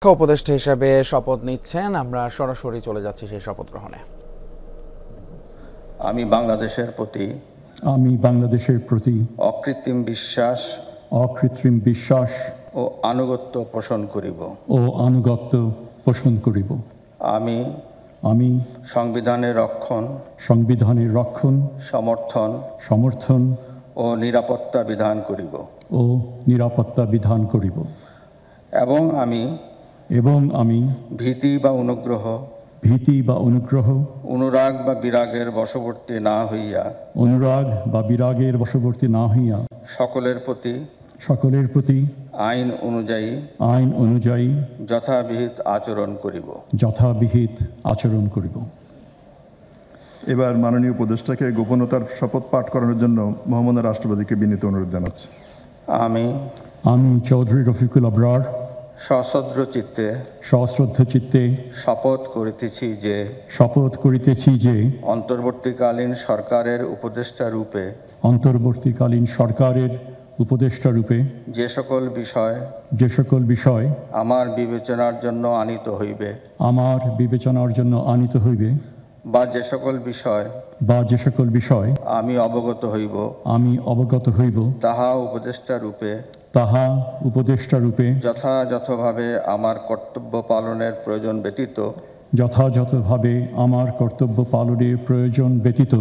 শিক্ষা উপদেষ্টা হিসেবে শপথ নিচ্ছেন। আমরা সরাসরি চলে যাচ্ছি সেই শপথ গ্রহণে। আমি বাংলাদেশের প্রতি অকৃত্রিম বিশ্বাস ও আনুগত্য পোষণ করিব। আমি সংবিধানের রক্ষণ, সমর্থন ও নিরাপত্তা বিধান করিব। এবং আমি ভীতি বা অনুগ্রহ, অনুরাগ বা বিরাগের বশবর্তী না হইয়া সকলের প্রতি আইন অনুযায়ী যথাবিহিত আচরণ করিব। এবার মাননীয় উপদেষ্টাকে গোপনতার শপথ পাঠ করানোর জন্য মহামান্য রাষ্ট্রপতিকে বিনীত অনুরোধ জানাচ্ছি। আমি চৌধুরী রফিকুল আবরার সশ্রদ্ধ চিত্তে শপথ করিতেছি যে অন্তর্বর্তীকালীন সরকারের উপদেষ্টা রূপে যে সকল বিষয় আমার বিবেচনার জন্য আনিত হইবে বা যে সকল বিষয় আমি অবগত হইব তাহা উপদেষ্টা রূপে যথাযথভাবে আমার কর্তব্য পালনের প্রয়োজন ব্যতীত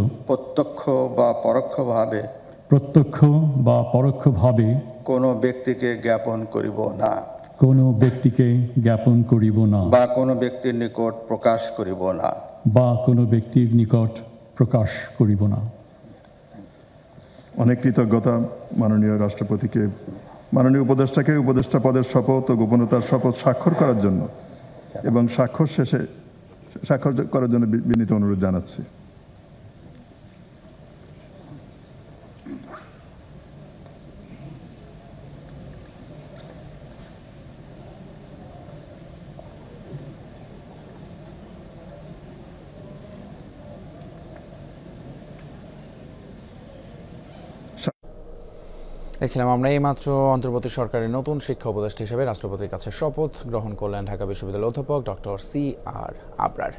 প্রত্যক্ষ বা পরোক্ষভাবে কোনো ব্যক্তিকে জ্ঞাপন করিব না বা কোনো ব্যক্তির নিকট প্রকাশ করিব না। অনেক কৃতজ্ঞতা মাননীয় রাষ্ট্রপতিকে, মাননীয় উপদেষ্টাকে উপদেষ্টা পদের শপথ ও গোপনতার শপথ স্বাক্ষর করার জন্য এবং স্বাক্ষর করার জন্য বিনীত অনুরোধ জানাচ্ছি। দেখছিলাম আমরা এইমাত্র অন্তর্বর্তী সরকারের নতুন শিক্ষা উপদেষ্টা হিসেবে রাষ্ট্রপতির কাছে শপথ গ্রহণ করলেন ঢাকা বিশ্ববিদ্যালয়ের অধ্যাপক ডক্টর CR আবরার।